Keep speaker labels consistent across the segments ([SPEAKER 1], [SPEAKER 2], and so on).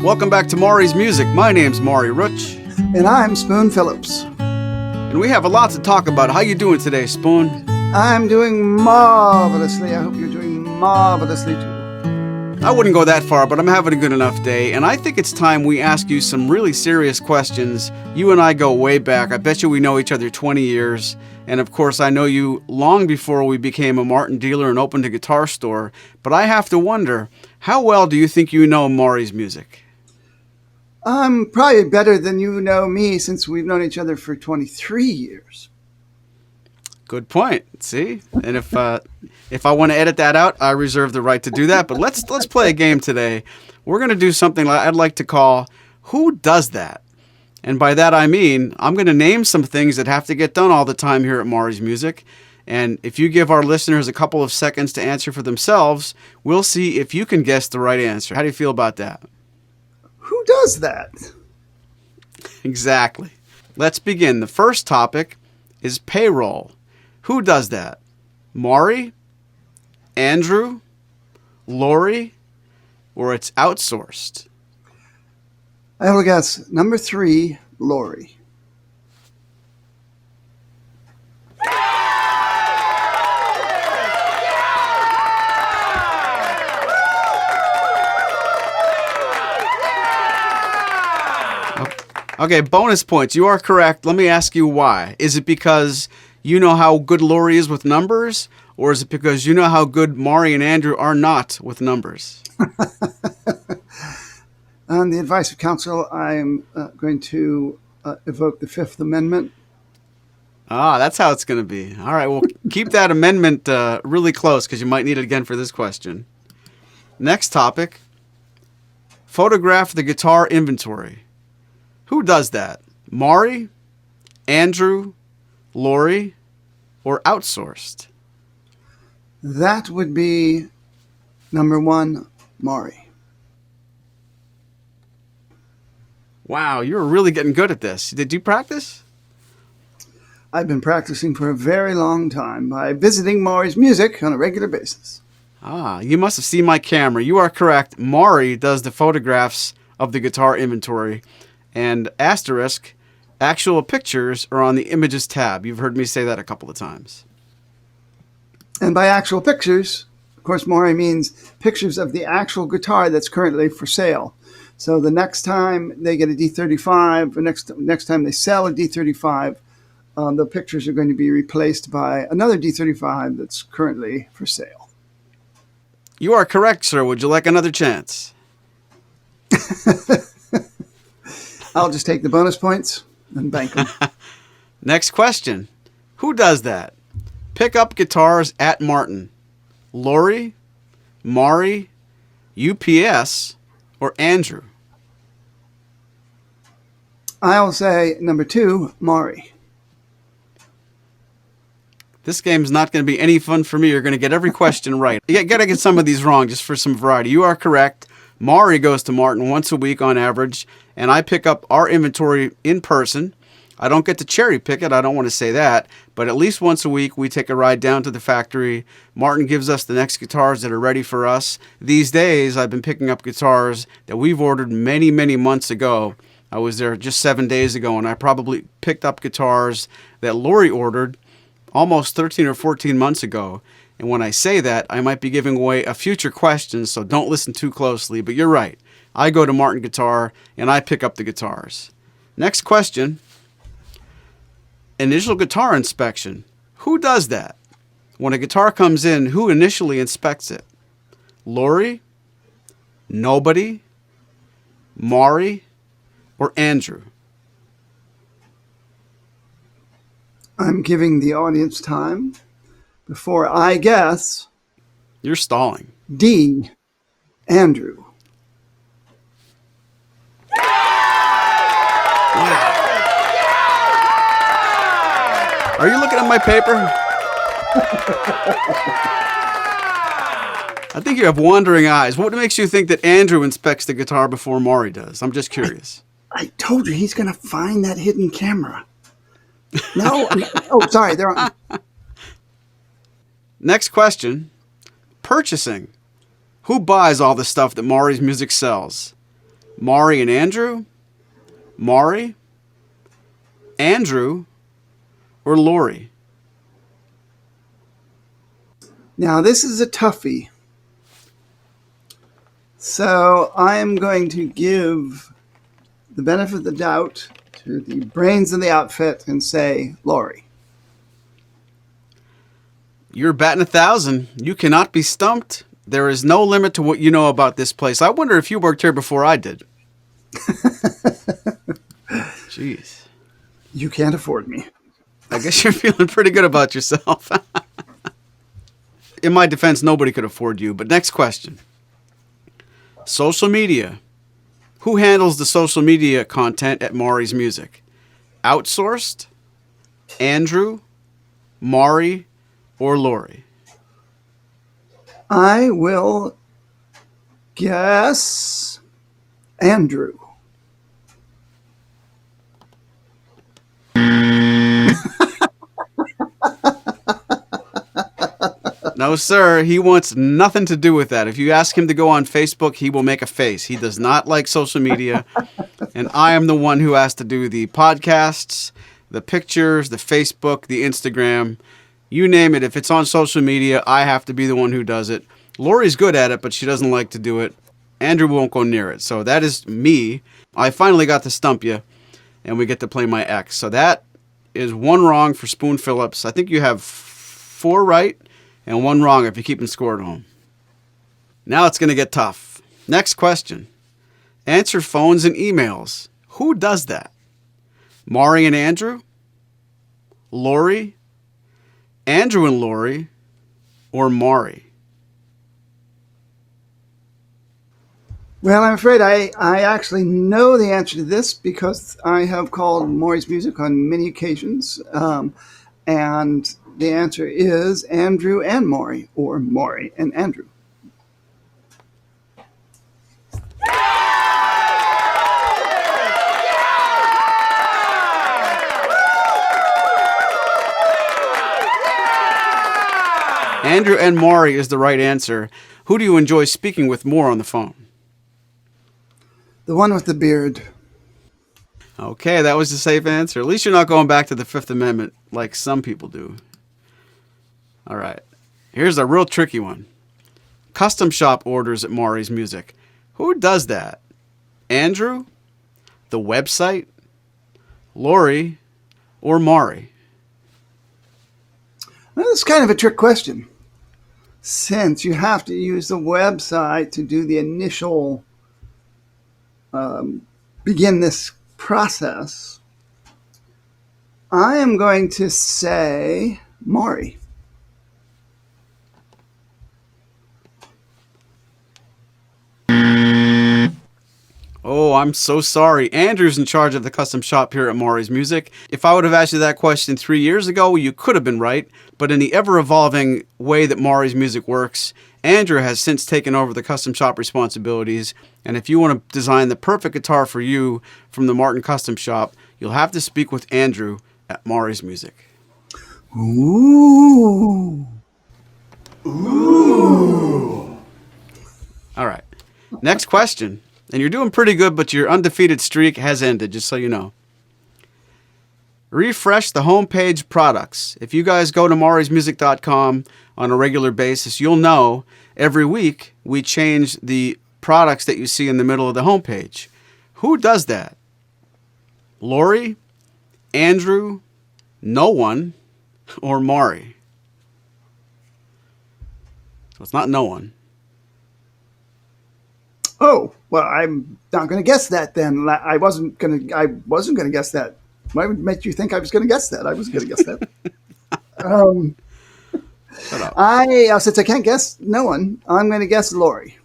[SPEAKER 1] Welcome back to Maury's Music. My name's Maury Rutch.
[SPEAKER 2] And I'm Spoon Phillips.
[SPEAKER 1] And we have a lot to talk about. How you doing today, Spoon?
[SPEAKER 2] I'm doing marvelously. I hope you're doing marvelously too.
[SPEAKER 1] I wouldn't go that far, but I'm having a good enough day. And I think it's time we ask you some really serious questions. You and I go way back. I bet you we know each other 20 years. And of course, I know you long before we became a Martin dealer and opened a guitar store. But I have to wonder, how well do you think you know Maury's music?
[SPEAKER 2] I'm probably better than you know me since we've known each other for 23 years.
[SPEAKER 1] Good point. See? And if I want to edit that out, I reserve the right to do that. But let's play a game today. We're going to do something I'd like to call Who Does That? And by that I mean I'm going to name some things that have to get done all the time here at Maury's Music. And if you give our listeners a couple of seconds to answer for themselves, we'll see if you can guess the right answer. How do you feel about that?
[SPEAKER 2] Who does that?
[SPEAKER 1] Exactly. Let's begin. The first topic is payroll. Who does that? Maury, Andrew, Lori, or it's outsourced?
[SPEAKER 2] I will guess number 3, Lori.
[SPEAKER 1] Okay, bonus points. You are correct. Let me ask you why. Is it because you know how good Lori is with numbers, or is it because you know how good Maury and Andrew are not with numbers?
[SPEAKER 2] On the advice of counsel, I am going to evoke the Fifth Amendment.
[SPEAKER 1] Ah, that's how it's going to be. All right, well, keep that amendment really close because you might need it again for this question. Next topic, photograph the guitar inventory. Who does that? Maury, Andrew, Lori, or outsourced?
[SPEAKER 2] That would be number 1, Maury.
[SPEAKER 1] Wow, you're really getting good at this. Did you practice?
[SPEAKER 2] I've been practicing for a very long time by visiting Maury's Music on a regular basis.
[SPEAKER 1] Ah, you must have seen my camera. You are correct. Maury does the photographs of the guitar inventory. And asterisk, actual pictures are on the images tab. You've heard me say that a couple of times.
[SPEAKER 2] And by actual pictures, of course, Maury means pictures of the actual guitar that's currently for sale. So the next time they get a D35, or next time they sell a D35, the pictures are going to be replaced by another D35 that's currently for sale.
[SPEAKER 1] You are correct, sir. Would you like another chance?
[SPEAKER 2] I'll just take the bonus points and bank them.
[SPEAKER 1] Next question. Who does that? Pick up guitars at Martin. Lori, Maury, UPS, or Andrew?
[SPEAKER 2] I'll say number 2, Maury.
[SPEAKER 1] This game's not going to be any fun for me. You're going to get every question right. You got to get some of these wrong just for some variety. You are correct. Maury goes to Martin once a week on average, and I pick up our inventory in person. I don't get to cherry pick it. I don't want to say that. But at least once a week, we take a ride down to the factory. Martin gives us the next guitars that are ready for us. These days, I've been picking up guitars that we've ordered many, many months ago. I was there just 7 days ago, and I probably picked up guitars that Lori ordered almost 13 or 14 months ago. And when I say that, I might be giving away a future question, so don't listen too closely. But you're right. I go to Martin Guitar, and I pick up the guitars. Next question. Initial guitar inspection. Who does that? When a guitar comes in, who initially inspects it? Lori, nobody, Maury, or Andrew?
[SPEAKER 2] I'm giving the audience time before I guess.
[SPEAKER 1] You're stalling.
[SPEAKER 2] D, Andrew.
[SPEAKER 1] Are you looking at my paper? I think you have wandering eyes. What makes you think that Andrew inspects the guitar before Maury does? I'm just curious.
[SPEAKER 2] I told you he's going to find that hidden camera. No. Oh, sorry. They're on.
[SPEAKER 1] Next question. Purchasing. Who buys all the stuff that Maury's Music sells? Maury and Andrew, Maury, Andrew, or Lori?
[SPEAKER 2] Now, this is a toughie. So I am going to give the benefit of the doubt to the brains of the outfit and say Lori.
[SPEAKER 1] You're batting 1,000. You cannot be stumped. There is no limit to what you know about this place. I wonder if you worked here before I did. Jeez.
[SPEAKER 2] You can't afford me.
[SPEAKER 1] I guess you're feeling pretty good about yourself. In my defense, nobody could afford you. But next question. Social media. Who handles the social media content at Maury's Music? Outsourced? Andrew? Maury? Or Lori?
[SPEAKER 2] I will guess Andrew.
[SPEAKER 1] No, sir. He wants nothing to do with that. If you ask him to go on Facebook, he will make a face. He does not like social media. And I am the one who has to do the podcasts, the pictures, the Facebook, the Instagram. You name it. If it's on social media, I have to be the one who does it. Lori's good at it, but she doesn't like to do it. Andrew won't go near it. So that is me. I finally got to stump you, and we get to play my ex. So that is 1 wrong for Spoon Phillips. I think you have 4 right and 1 wrong if you're keeping score at home. Now it's going to get tough. Next question. Answer phones and emails. Who does that? Maury and Andrew? Lori? Andrew and Lori? Or Maury?
[SPEAKER 2] Well, I'm afraid I actually know the answer to this because I have called Maury's Music on many occasions. And the answer is Andrew and Maury, or Maury and Andrew.
[SPEAKER 1] Andrew and Maury is the right answer. Who do you enjoy speaking with more on the phone?
[SPEAKER 2] The one with the beard.
[SPEAKER 1] Okay, that was the safe answer. At least you're not going back to the Fifth Amendment like some people do. All right. Here's a real tricky one. Custom shop orders at Maury's Music. Who does that? Andrew? The website? Lori? Or Maury?
[SPEAKER 2] Well, that's kind of a trick question. Since you have to use the website to do the initial begin this process, I am going to say Maury.
[SPEAKER 1] Oh, I'm so sorry. Andrew's in charge of the custom shop here at Maury's Music. If I would have asked you that question 3 years ago, you could have been right. But in the ever-evolving way that Maury's Music works, Andrew has since taken over the custom shop responsibilities. And if you want to design the perfect guitar for you from the Martin Custom Shop, you'll have to speak with Andrew at Maury's Music.
[SPEAKER 2] Ooh. Ooh.
[SPEAKER 1] All right. Next question. And you're doing pretty good, but your undefeated streak has ended, just so you know. Refresh the homepage products. If you guys go to maurysmusic.com on a regular basis, you'll know every week we change the products that you see in the middle of the homepage. Who does that? Lori, Andrew, no one, or Maury? So it's not no one.
[SPEAKER 2] Oh, well, I'm not going to guess that then. I wasn't going to guess that. Why would make you think I was going to guess that? I wasn't going to guess that.
[SPEAKER 1] Shut up.
[SPEAKER 2] Since I can't guess no one, I'm going to guess Lori.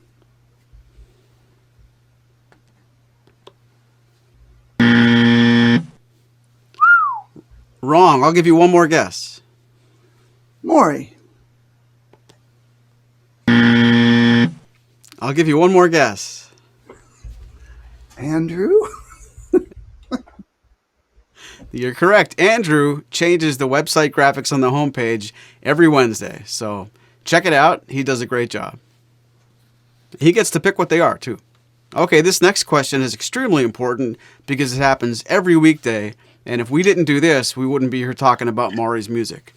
[SPEAKER 1] Wrong. I'll give you one more guess.
[SPEAKER 2] Maury.
[SPEAKER 1] I'll give you one more guess.
[SPEAKER 2] Andrew?
[SPEAKER 1] You're correct. Andrew changes the website graphics on the homepage every Wednesday. So check it out. He does a great job. He gets to pick what they are, too. Okay, this next question is extremely important because it happens every weekday, and if we didn't do this, we wouldn't be here talking about Maury's music.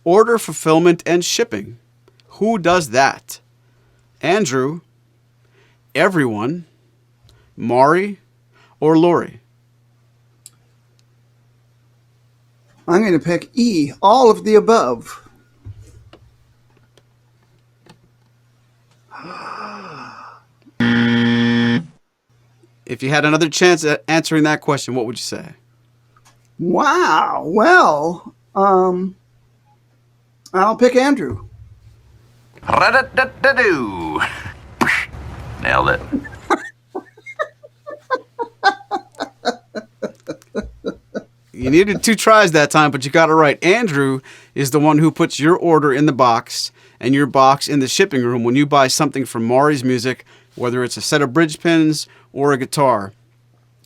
[SPEAKER 1] Order fulfillment and shipping. Who does that? Andrew, everyone, Maury, or Lori?
[SPEAKER 2] I'm going to pick E, all of the above.
[SPEAKER 1] If you had another chance at answering that question, what would you say?
[SPEAKER 2] Wow. Well, I'll pick Andrew.
[SPEAKER 3] Ra-da-da-da-doo. Nailed it.
[SPEAKER 1] You needed 2 tries that time, but you got it right. Andrew is the one who puts your order in the box and your box in the shipping room when you buy something from Maury's Music, whether it's a set of bridge pins or a guitar.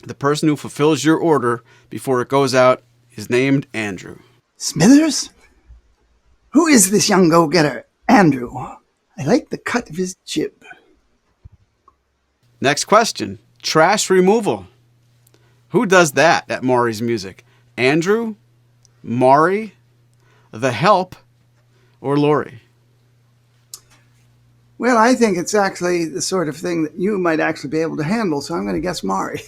[SPEAKER 1] The person who fulfills your order before it goes out is named Andrew.
[SPEAKER 2] Smithers? Who is this young go-getter? Andrew. I like the cut of his jib.
[SPEAKER 1] Next question. Trash removal. Who does that at Maury's Music? Andrew, Maury, The Help, or Lori?
[SPEAKER 2] Well, I think it's actually the sort of thing that you might actually be able to handle, so I'm going to guess Maury.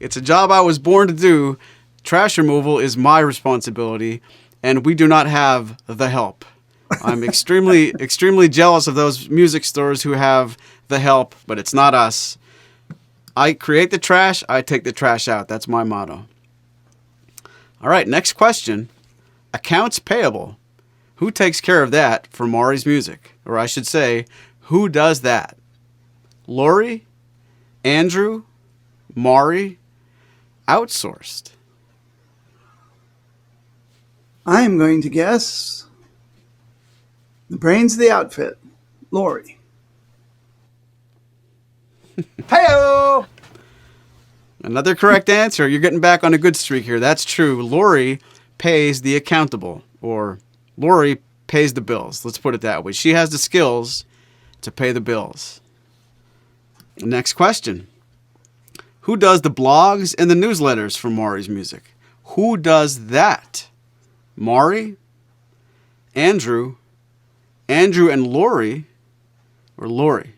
[SPEAKER 1] It's a job I was born to do. Trash removal is my responsibility, and we do not have The Help. I'm extremely jealous of those music stores who have The Help, but it's not us. I create the trash, I take the trash out. That's my motto. All right, next question. Accounts payable. Who takes care of that for Maury's Music? Or I should say, who does that? Lori? Andrew? Maury? Outsourced?
[SPEAKER 2] I'm going to guess the brains of the outfit, Lori.
[SPEAKER 3] Hey-o!
[SPEAKER 1] Another correct answer. You're getting back on a good streak here. That's true. Lori pays the accountable, or Lori pays the bills. Let's put it that way. She has the skills to pay the bills. Next question. Who does the blogs and the newsletters for Maury's Music? Who does that? Maury? Andrew? Andrew and Lori? Or Lori?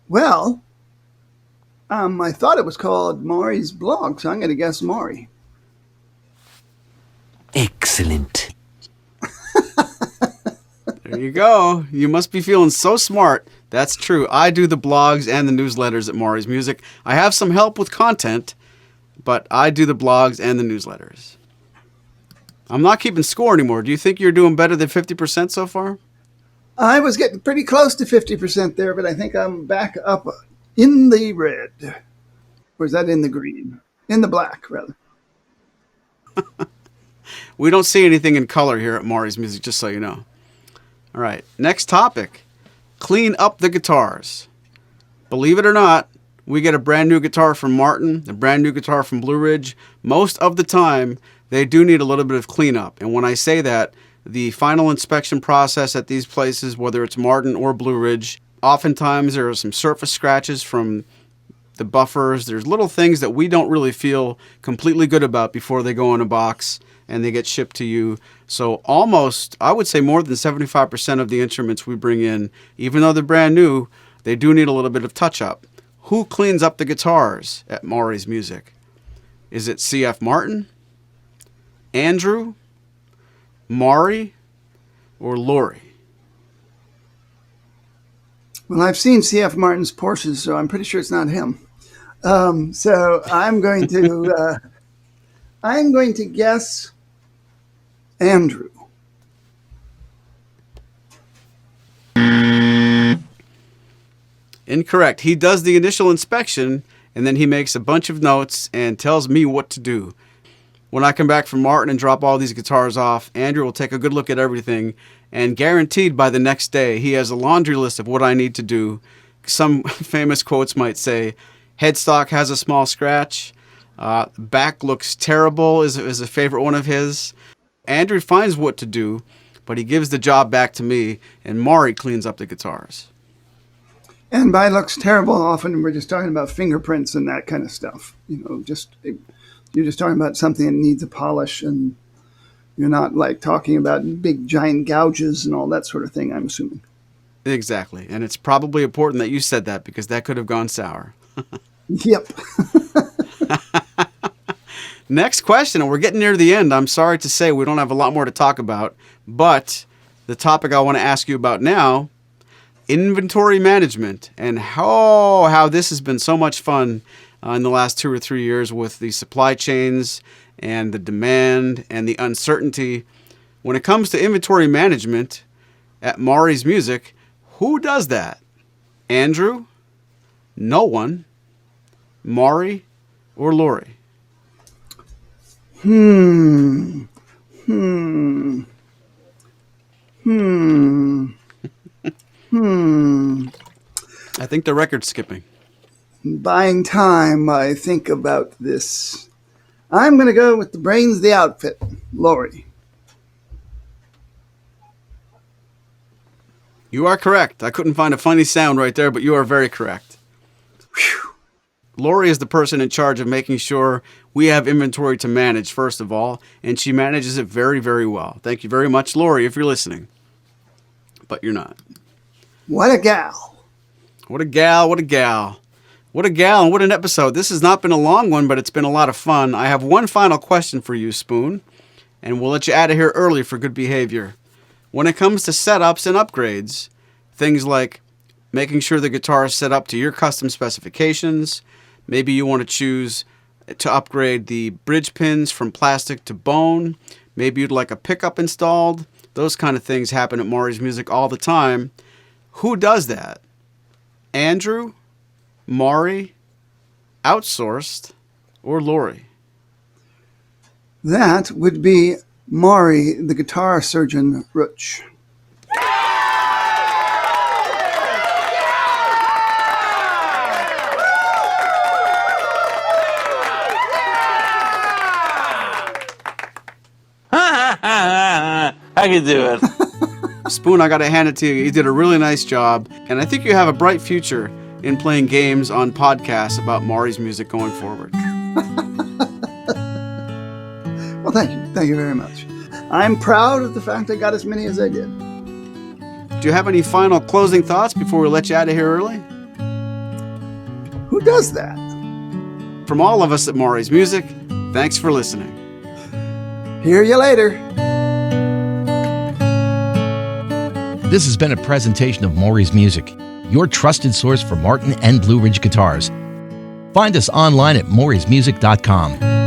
[SPEAKER 2] Well, I thought it was called Maury's blog, so I'm going to guess Maury.
[SPEAKER 3] Excellent.
[SPEAKER 1] There you go. You must be feeling so smart. That's true. I do the blogs and the newsletters at Maury's Music. I have some help with content, but I do the blogs and the newsletters. I'm not keeping score anymore. Do you think you're doing better than 50% so far?
[SPEAKER 2] I was getting pretty close to 50% there, but I think I'm back up in the red. Or is that in the green? In the black, rather.
[SPEAKER 1] We don't see anything in color here at Maury's Music, just so you know. All right, next topic. Clean up the guitars. Believe it or not, we get a brand new guitar from Martin, a brand new guitar from Blue Ridge. Most of the time, they do need a little bit of cleanup. And when I say that, the final inspection process at these places, whether it's Martin or Blue Ridge, oftentimes there are some surface scratches from the buffers. There's little things that we don't really feel completely good about before they go in a box and they get shipped to you. So almost, I would say more than 75% of the instruments we bring in, even though they're brand new, they do need a little bit of touch-up. Who cleans up the guitars at Maury's Music? Is it C.F. Martin, Andrew, Maury, or Lori?
[SPEAKER 2] Well, I've seen C.F. Martin's Porsches, so I'm pretty sure it's not him. So I'm going to guess Andrew.
[SPEAKER 1] Incorrect. He does the initial inspection, and then he makes a bunch of notes and tells me what to do. When I come back from Martin and drop all these guitars off, Andrew will take a good look at everything, and guaranteed by the next day, he has a laundry list of what I need to do. Some famous quotes might say, headstock has a small scratch, back looks terrible is a favorite one of his. Andrew finds what to do, but he gives the job back to me, and Maury cleans up the guitars.
[SPEAKER 2] And by looks terrible, often we're just talking about fingerprints and that kind of stuff. You're just talking about something that needs a polish, and you're not like talking about big giant gouges and all that sort of thing, I'm assuming.
[SPEAKER 1] Exactly. And it's probably important that you said that, because that could have gone sour.
[SPEAKER 2] Yep.
[SPEAKER 1] Next question, and we're getting near the end. I'm sorry to say we don't have a lot more to talk about, but the topic I want to ask you about now, inventory management, and how this has been so much fun in the last 2 or 3 years with the supply chains and the demand and the uncertainty. When it comes to inventory management at Maury's Music, who does that? Andrew? No one? Maury or Lori?
[SPEAKER 2] I
[SPEAKER 1] think the record's skipping.
[SPEAKER 2] Buying time, I think about this. I'm going to go with the brains of the outfit, Lori.
[SPEAKER 1] You are correct. I couldn't find a funny sound right there, but you are very correct. Whew. Lori is the person in charge of making sure we have inventory to manage, first of all, and she manages it very, very well. Thank you very much, Lori, if you're listening. But you're not.
[SPEAKER 2] What a gal.
[SPEAKER 1] What a gal, what a gal. What a gal, and what an episode. This has not been a long one, but it's been a lot of fun. I have one final question for you, Spoon, and we'll let you out of here early for good behavior. When it comes to setups and upgrades, things like making sure the guitar is set up to your custom specifications, maybe you want to choose to upgrade the bridge pins from plastic to bone, maybe you'd like a pickup installed. Those kind of things happen at Maury's Music all the time. Who does that? Andrew, Maury, outsourced, or Lori?
[SPEAKER 2] That would be Maury, the guitar surgeon, Rutch.
[SPEAKER 3] I can do it.
[SPEAKER 1] Spoon, I gotta hand it to you. You did a really nice job, and I think you have a bright future in playing games on podcasts about Maury's Music going forward.
[SPEAKER 2] Well, thank you. Thank you very much. I'm proud of the fact I got as many as I did.
[SPEAKER 1] Do you have any final closing thoughts before we let you out of here early?
[SPEAKER 2] Who does that?
[SPEAKER 1] From all of us at Maury's Music, thanks for listening.
[SPEAKER 2] Hear you later.
[SPEAKER 4] This has been a presentation of Maury's Music, your trusted source for Martin and Blue Ridge guitars. Find us online at maurysmusic.com.